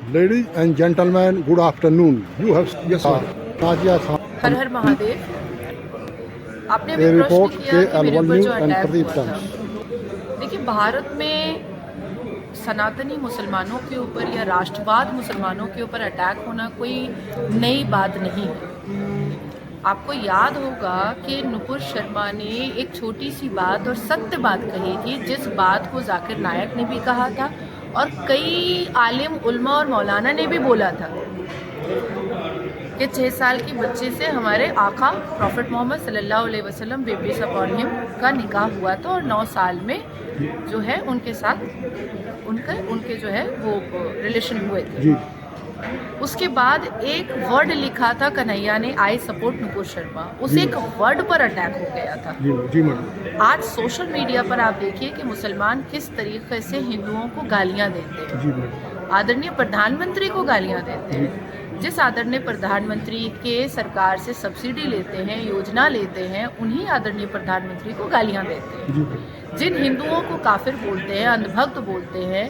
Ladies and gentlemen, good afternoon. You have yes, sir. Nadia Khan. हर हर महादेव। आपने A भी प्रश्न report किया के कि मेरे ऊपर Alwan जो News and अटैक Pradeep हुआ था। Times. देखिए, भारत में सनातनी मुसलमानों के ऊपर या राष्ट्रवाद मुसलमानों के ऊपर अटैक होना कोई नई बात नहीं है। आपको याद होगा कि नुपुर शर्मा ने एक छोटी सी बात और सत्य बात कही थी, जिस बात को जाकिर नायक ने भी कहा था और कई आलिम उल्मा और मौलाना ने भी बोला था कि 6 साल की बच्चे से हमारे आका प्रॉफिट मोहम्मद सल्लल्लाहु अलैहि वसल्लम बेबीस अपॉन हिम का निकाह हुआ था और 9 साल में जो है उनके साथ उनके जो है वो रिलेशन हुए थे। जी उसके बाद एक वर्ड लिखा था कन्हैया ने, आई सपोर्ट नुपुर शर्मा, उस एक वर्ड पर अटैक हो गया था। जी मैडम। आज सोशल मीडिया पर आप देखिए कि मुसलमान किस तरीके से हिंदुओं को गालियां देते हैं। जी मैडम। आदरणीय प्रधानमंत्री को गालियां देते हैं। जिस आदरणीय प्रधानमंत्री के सरकार से सब्सिडी लेते हैं, योजना लेते हैं, उन्हीं आदरणीय प्रधानमंत्री को गालियां देते हैं। जिन हिंदुओं को काफिर बोलते हैं, अंधभक्त बोलते हैं,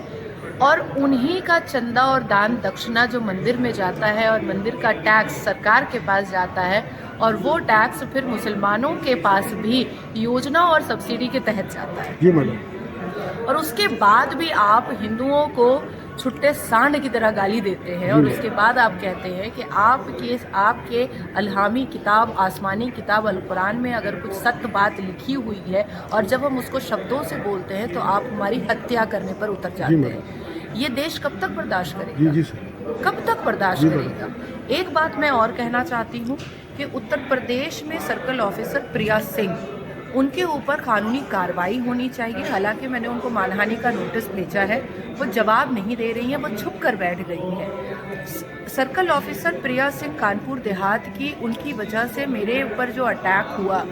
और उन्हीं का चंदा और दान दक्षिणा जो मंदिर में जाता है और मंदिर का टैक्स सरकार के पास जाता है और वो टैक्स फिर मुसलमानों के पास भी योजना और सब्सिडी के तहत जाता है। जी मैडम। और उसके बाद भी आप हिंदुओं को छुट्टे सांड की तरह गाली देते हैं और उसके बाद आप कहते हैं कि आपके अल्हामी किताब, आसमानी किताब अल कुरान में अगर कुछ सत्य बात लिखी हुई है और जब हम उसको शब्दों से बोलते हैं तो आप हमारी हत्या करने पर उतर जाते हैं। ये देश कब तक बर्दाश्त करेगा? जी सर। कब तक बर्दाश्त करेगा? एक बात मैं और कहना चाहती हूँ कि उत्तर प्रदेश में सर्कल ऑफिसर प्रिया सिंह, उनके ऊपर कानूनी कार्रवाई होनी चाहिए। हालांकि मैंने उनको मानहानि का नोटिस भेजा है, वो जवाब नहीं दे रही हैं, वो छुप कर बैठ गई हैं। सर्कल ऑफिसर प्रिया सिंह कानपुर देहात की, उनकी वजह से मेरे ऊपर जो अटैक हुआ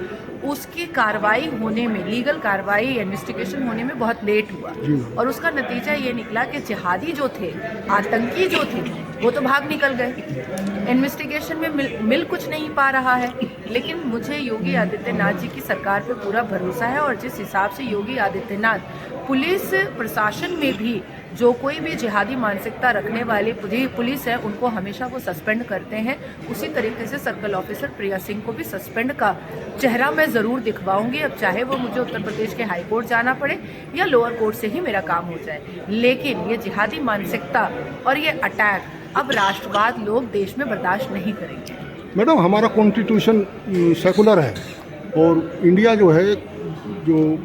उसकी कार्रवाई होने में, लीगल कार्रवाई इन्वेस्टिगेशन होने में बहुत लेट हुआ और उसका नतीजा ये निकला कि जिहादी जो थे, आतंकी जो थे, वो तो भाग निकल गए। इन्वेस्टिगेशन में मिल कुछ नहीं पा रहा है। लेकिन मुझे योगी आदित्यनाथ जी की सरकार पे पूरा भरोसा है और जिस हिसाब से योगी आदित्यनाथ पुलिस प्रशासन में भी जो कोई भी जिहादी मानसिकता रखने वाले पुलिस है उनको हमेशा वो सस्पेंड करते हैं, उसी तरीके से सर्कल ऑफिसर प्रिया सिंह को भी सस्पेंड का चेहरा मैं ज़रूर दिखवाऊंगी। अब चाहे वो मुझे उत्तर प्रदेश के हाई कोर्ट जाना पड़े या लोअर कोर्ट से ही मेरा काम हो जाए, लेकिन ये जिहादी मानसिकता और ये अटैक अब राष्ट्रवाद लोग देश में बर्दाश्त नहीं करेंगे। मैडम, हमारा कॉन्स्टिट्यूशन सेकुलर है और इंडिया जो है जो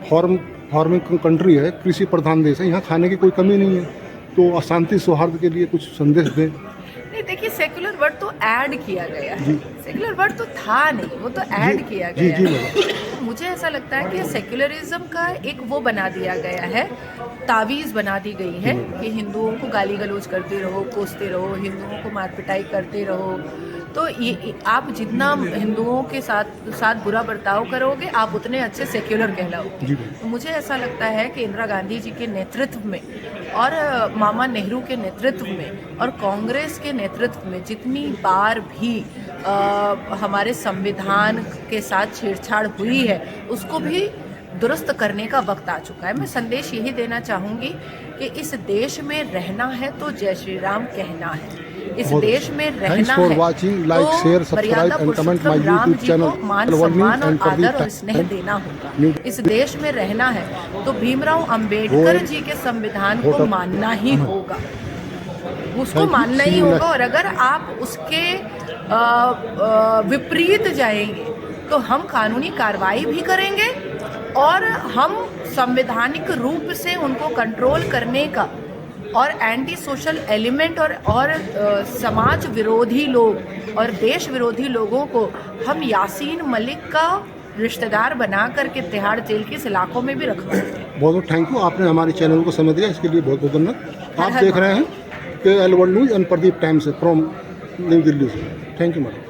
फार्मिंग कंट्री है, कृषि प्रधान देश है, यहाँ खाने की कोई कमी नहीं है, तो अशांति सौहार्द के लिए कुछ संदेश दें। नहीं, देखिए, सेकुलर वर्ड तो ऐड किया गया है, सेकुलर वर्ड तो था नहीं, वो तो ऐड किया गया है। मुझे ऐसा लगता है कि सेकुलरिज्म का एक वो बना दिया गया है, तावीज़ बना दी गई है कि हिंदुओं को गाली गलौज करते रहो, कोसते रहो, हिंदुओं को मार पिटाई करते रहो, तो ये आप जितना हिंदुओं के साथ बुरा बर्ताव करोगे आप उतने अच्छे सेक्युलर कहलाओगे। तो मुझे ऐसा लगता है कि इंदिरा गांधी जी के नेतृत्व में और मामा नेहरू के नेतृत्व में और कांग्रेस के नेतृत्व में जितनी बार भी हमारे संविधान के साथ छेड़छाड़ हुई है उसको भी दुरुस्त करने का वक्त आ चुका है। मैं संदेश यही देना चाहूँगी कि इस देश में रहना है तो जय श्री राम कहना है, इस देश में रहना है तो मर्यादा पुरुषोत्तम राम जी को मान सम्मान और आदर और स्नेह देना होगा। इस देश में रहना है तो भीमराव अंबेडकर जी के संविधान को मानना ही होगा, उसको मानना ही होगा। और अगर आप उसके विपरीत जाएंगे तो हम कानूनी कार्रवाई भी करेंगे और हम संवैधानिक रूप से उनको कंट्रोल करने का और एंटी सोशल एलिमेंट और समाज विरोधी लोग और देश विरोधी लोगों को हम यासीन मलिक का रिश्तेदार बना करके तिहाड़ जेल के इलाकों में भी रखवाएंगे। बहुत बहुत थैंक यू, आपने हमारे चैनल को समय दिया, इसके लिए बहुत बहुत धन्यवाद। आप देख रहे हैं कि अलवन news and Pradeep Times from New Delhi से। Thank you madam.